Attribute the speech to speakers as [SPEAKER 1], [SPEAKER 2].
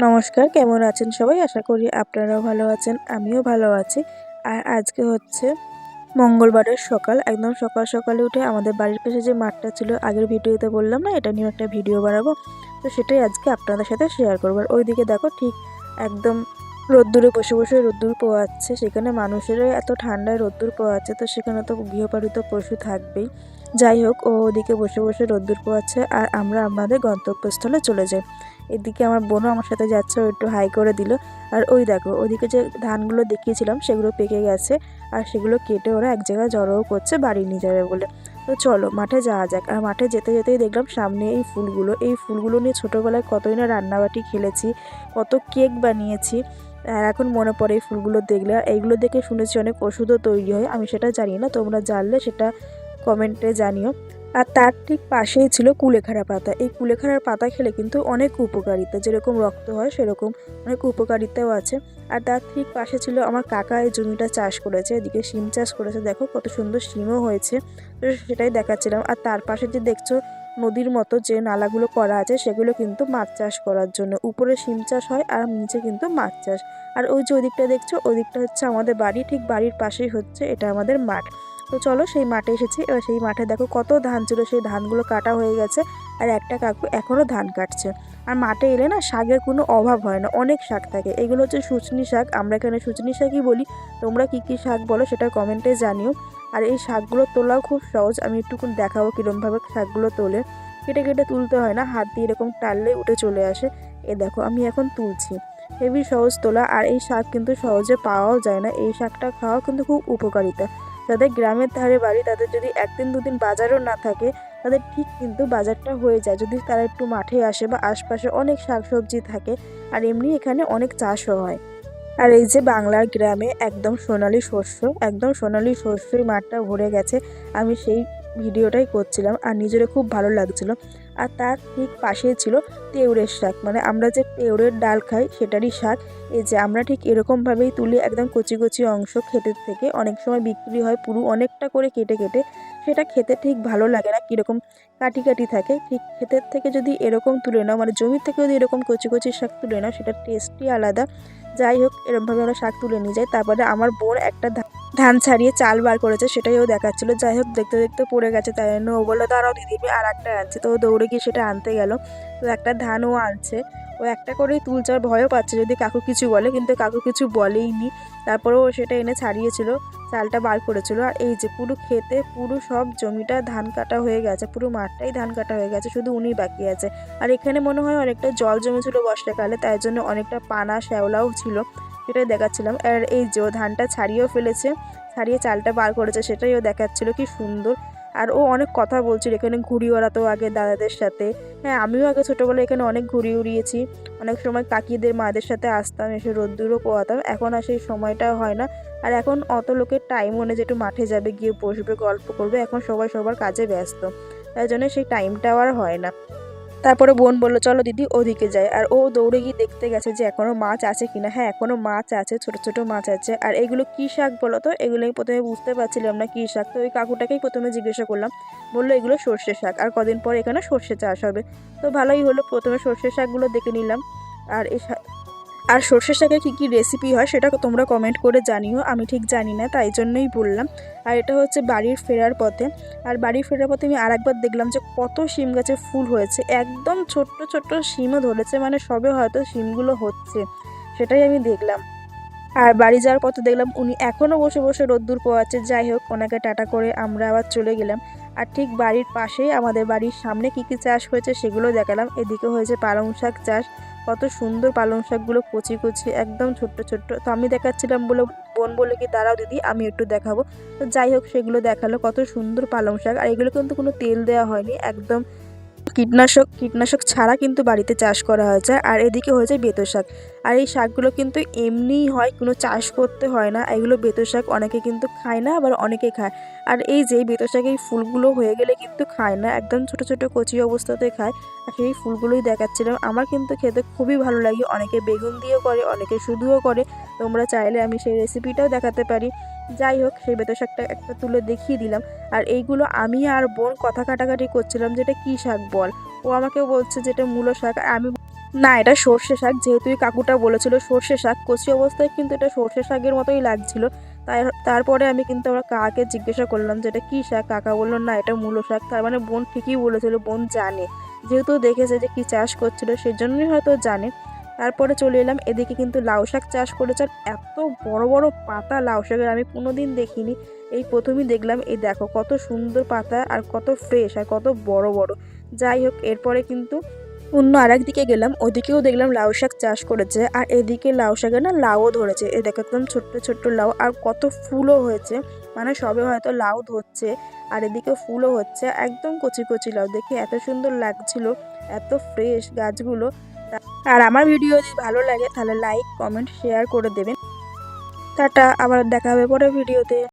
[SPEAKER 1] নমস্কার, কেমন আছেন সবাই? আশা করি আপনারাও ভালো আছেন, আমিও ভালো আছি। আর আজকে হচ্ছে মঙ্গলবারের সকাল, একদম সকাল সকালে উঠে আমাদের বাড়ির পাশে যে মাঠটা ছিল, আগের ভিডিওতে বললাম না এটা নিয়ে একটা ভিডিও বানাবো, তো সেটাই আজকে আপনাদের সাথে শেয়ার করবো। আর ওইদিকে দেখো ঠিক একদম রোদ্দুরে বসে বসে রোদ্দুর পোয়াচ্ছে, সেখানে মানুষেরও এত ঠান্ডায় রোদ্দুর পোয়াচ্ছে, তো সেখানে তো গৃহপালিত পশু থাকবেই। যাই হোক, ও ওদিকে বসে বসে রোদ্দুর পোয়াচ্ছে আর আমরা আমাদের গন্তব্যস্থলে চলে যাই। এদিকে আমার বোনও আমার সাথে যাচ্ছে, ও একটু হাই করে দিল। আর ওই দেখো ওদিকে যে ধানগুলো দেখিয়েছিলাম সেগুলো পেকে গেছে, আর সেগুলো কেটে ওরা এক জায়গায় জড়ো করছে বাড়ি নিয়ে যাবে বলে। তো চলো মাঠে যাওয়া যাক। আর মাঠে যেতে যেতেই দেখলাম সামনে এই ফুলগুলো নিয়ে ছোটোবেলায় কতই না রান্নাবাটি খেলেছি, কত কেক বানিয়েছি। আর এখন মনে পড়ে এই ফুলগুলো দেখলে। আর এইগুলো দেখে শুনেছি অনেক ওষুধও তৈরি হয়, আমি সেটা জানি না, তোমরা জানলে সেটা কমেন্টে জানিও। আর তার ঠিক পাশেই ছিল কুলেখাড়া পাতা। এই কুলেখাড়ার পাতা খেলে কিন্তু অনেক উপকারিতা, যেরকম রক্ত হয় সেরকম অনেক উপকারিতাও আছে। আর তার ঠিক পাশে ছিল আমার কাকা এই জমিটা চাষ করেছে, এদিকে শিম চাষ করেছে, দেখো কত সুন্দর শিমও হয়েছে, তো সেটাই দেখাচ্ছিলাম। আর তার পাশে যে দেখছো নদীর মতো যে নালাগুলো করা আছে সেগুলো কিন্তু মাছ চাষ করার জন্য, উপরে শিম চাষ হয় আর নিচে কিন্তু মাছ চাষ। আর ওই যে ওদিকটা দেখছো ওদিকটা হচ্ছে আমাদের বাড়ি, ঠিক বাড়ির পাশেই হচ্ছে এটা আমাদের মাঠ। তো চলো সেই মাঠে এসেছি। এবার সেই মাঠে দেখো কত ধান ছিল, সেই ধানগুলো কাটা হয়ে গেছে আর একটা কাকু এখনও ধান কাটছে। আর মাঠে এলে না শাকের কোনো অভাব হয় না, অনেক শাক থাকে। এগুলো হচ্ছে শুচনি শাক, আমরা এখানে শুচনি শাকই বলি, তোমরা কী কী শাক বলো সেটা কমেন্টে জানিও। আর এই শাকগুলো তোলাও খুব সহজ, আমি একটুকুন দেখাবো কীরমভাবে শাকগুলো তোলে। কেটে কেটে তুলতে হয় না, হাত দিয়ে এরকম টানলে উঠে চলে আসে। এ দেখো আমি এখন তুলছি, হেবি সহজ তোলা। আর এই শাক কিন্তু সহজে পাওয়াও যায় না, এই শাকটা খাওয়াও কিন্তু খুব উপকারিতা। যাদের গ্রামের ধারে বাড়ি তাদের যদি একদিন দুদিন বাজারও না থাকে, তাদের ঠিক কিন্তু বাজারটা হয়ে যায় যদি তারা একটু মাঠে আসে বা আশপাশে অনেক শাকসবজি থাকে। আর এমনি এখানে অনেক চাষও হয়। আর এই যে বাংলার গ্রামে একদম সোনালী শস্য, একদম সোনালী শস্যই মাঠটা ভরে গেছে, আমি সেই ভিডিওটাই করছিলাম আর নিজেরও খুব ভালো লাগছিল। আর তার ঠিক পাশেই ছিল তেওড়ের শাক, মানে আমরা যে তেওড়ের ডাল খাই সেটারই শাক। এই যে আমরা ঠিক এরকমভাবেই তুলি, একদম কচি কচি অংশ ক্ষেতের থেকে, অনেক সময় বিক্রি হয় পুরো অনেকটা করে কেটে কেটে, সেটা খেতে ঠিক ভালো লাগে না, কীরকম কাটি কাটি থাকে। ঠিক ক্ষেতের থেকে যদি এরকম তুলে নাও, মানে জমির থেকে যদি এরকম কচি কচি শাক তুলে নাও, সেটার টেস্টই আলাদা। যাই হোক, এরকমভাবে আমরা শাক তুলে নিয়ে যাই। তারপরে আমার বোন একটা ধান ছাড়িয়ে চাল বার করেছে, সেটাই ও দেখাচ্ছিল। যাই হোক, দেখতে দেখতে পড়ে গেছে, তাই জন্য ও বললো দাঁড়াও দিদি আর একটা আনছে, তো ও দৌড়ে গিয়ে সেটা আনতে গেল। তো একটা ধান ও আনছে, ও একটা করেই তুলছে, আর ভয়ও পাচ্ছে যদি কাকু কিছু বলে, কিন্তু কাকু কিছু বলেই নি। তারপরে ও সেটা এনে ছাড়িয়েছিল, চালটা বার করেছিল। আর এই যে পুরো খেতে পুরো সব জমিটা ধান কাটা হয়ে গেছে, পুরো মাঠটাই ধান কাটা হয়ে গেছে, শুধু উনি বাকি আছে। আর এখানে মনে হয় অনেকটা জল জমেছিল বর্ষাকালে, তাই জন্য অনেকটা পানা শ্যাওলাও ছিল, সেটাই দেখাচ্ছিলাম। আর এই যে ও ধানটা ছাড়িয়েও ফেলেছে, ছাড়িয়ে চালটা বার করেছে, সেটাই ও দেখাচ্ছিল কি সুন্দর। আর ও অনেক কথা বলছিল, এখানে ঘুড়ি ওড়াতো আগে দাদাদের সাথে। হ্যাঁ, আমিও আগে ছোটোবেলায় এখানে অনেক ঘুড়ি উড়িয়েছি, অনেক সময় কাকিদের মাদের সাথে আসতাম, এসে রোদ্দুরও পোয়াতাম। এখন আর সেই সময়টাও হয় না। আর এখন অত লোকের টাইমও নেই যে একটু মাঠে যাবে, গিয়ে বসবে গল্প করবে, এখন সবাই সবার কাজে ব্যস্ত, তাই জন্য সেই টাইমটাও আর হয় না। তারপরে বোন বললো চলো দিদি ওদিকে যাই, আর ও দৌড়ে গিয়ে দেখতে গেছে যে এখনো মাছ আছে কিনা। হ্যাঁ, এখনো মাছ আছে, ছোট ছোট মাছ আছে। আর এগুলো কি শাক বলো তো? এগুলো আমি প্রথমে বুঝতে পারছিলাম না কি শাক, তো ওই কাকুটাকেই প্রথমে জিজ্ঞাসা করলাম, বললো এগুলো সর্ষে শাক, আর কদিন পর এখানে সর্ষে চাষ হবে। তো ভালোই হলো, প্রথমে সর্ষে শাকগুলো দেখে নিলাম। আর আর সর্ষে শাকের কী কী রেসিপি হয় সেটা তোমরা কমেন্ট করে জানিও, আমি ঠিক জানি না, তাই জন্যই বললাম। আর এটা হচ্ছে বাড়ির ফেরার পথে। আর বাড়ির ফেরার পথে আমি আরেকবার দেখলাম যে কত শিম গাছে ফুল হয়েছে, একদম ছোট্ট ছোট্ট শিমও ধরেছে, মানে সবে হয়তো শিমগুলো হচ্ছে, সেটাই আমি দেখলাম। আর বাড়ি যাওয়ার পথে দেখলাম উনি এখনও বসে বসে রোদ্দুর পোয়াচ্ছে। যাই হোক, ওনাকে টাটা করে আমরা আবার চলে গেলাম। আর ঠিক বাড়ির পাশেই আমাদের বাড়ির সামনে কী কী চাষ হয়েছে সেগুলো দেখালাম। এদিকে হয়েছে পালং শাক চাষ, কত সুন্দর পালং শাকগুলো কচি কচি একদম ছোট্ট ছোট্ট। তো আমি দেখাচ্ছিলাম বলে বোন বলে কি দাঁড়াও দিদি আমি একটু দেখাবো। তো যাই হোক, সেগুলো দেখালো, কত সুন্দর পালং শাক। আর এগুলো কিন্তু কোনো তেল দেওয়া হয়নি, একদম কীটনাশক কীটনাশক ছাড়া কিন্তু বাড়িতে চাষ করা হয়েছে। আর এদিকে হয়েছে বেতো শাক। আর এই শাকগুলো কিন্তু এমনিই হয়, কোনো চাষ করতে হয় না। এগুলো বেতো শাক অনেকে কিন্তু খায় না, আবার অনেকে খায়। আর এই যে বেতো শাক, এই ফুলগুলো হয়ে গেলে কিন্তু খায় না, একদম ছোট ছোট কচি অবস্থাতে খায়। আর সেই ফুলগুলোই দেখাচ্ছিলাম, আমার কিন্তু খেতে খুবই ভালো লাগে। অনেকে বেগুন দিয়েও করে, অনেকে শুধুও করে, তোমরা চাইলে আমি সেই রেসিপিটাও দেখাতে পারি। যাই হোক, সেই বেতো শাকটা একটা তুলে দেখিয়ে দিলাম। আর এইগুলো আমি আর বোন কথা কাটাকাটি করছিলাম যে এটা কী শাক বল। ও আমাকে বলছে যে এটা মূলো শাক, আর আমি না, এটা সর্ষে শাক। যেহেতু এই কাকুটা বলেছিল সর্ষে শাক, কচি অবস্থায় কিন্তু এটা সর্ষে শাকের মতোই লাগছিল। তারপরে আমি কিন্তু আমার কাকাকে জিজ্ঞাসা করলাম যে এটা কী শাক? কাকা বলল না এটা মূলো শাক। তার মানে বোন ঠিকই বলেছিল, বোন জানে। যেহেতু দেখেছে যে কী চাষ করছিল সেজন্যই হয়তো জানে। তারপরে চলে এলাম এদিকে, কিন্তু লাউ শাক চাষ করেছে আর এত বড় বড় পাতা লাউ শাকের আমি কোনোদিন দেখিনি। এই প্রথমই দেখলাম। এই দেখো কত সুন্দর পাতা আর কত ফ্রেশ আর কত বড় বড়। যাই হোক, এরপরে কিন্তু অন্য আরেক দিকে গেলাম, ওদিকেও দেখলাম লাউ শাক চাষ করেছে আর এদিকে লাউ শাকে না লাউও ধরেছে। এই দেখো একদম ছোট্ট ছোট্ট লাউ আর কত ফুলও হয়েছে, মানে সবে হয়তো লাউ ধরছে আর এদিকে ফুলও হচ্ছে। একদম কচি কচি লাউ, দেখে এত সুন্দর লাগছিল, এত ফ্রেশ গাছগুলো। আর আমার ভিডিও যদি ভালো লাগে তাহলে লাইক কমেন্ট শেয়ার করে দেবেন। টাটা, আবার দেখা হবে পরের ভিডিওতে।